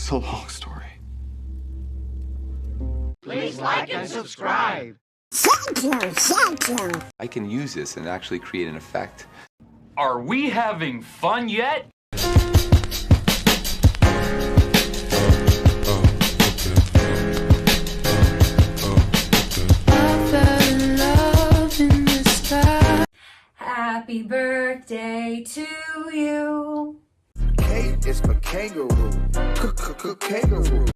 It's a long story. Please like and subscribe. Thank you. I can use this and actually create an effect. Are we having fun yet? Happy birthday to you. K is for kangaroo. Kangaroo.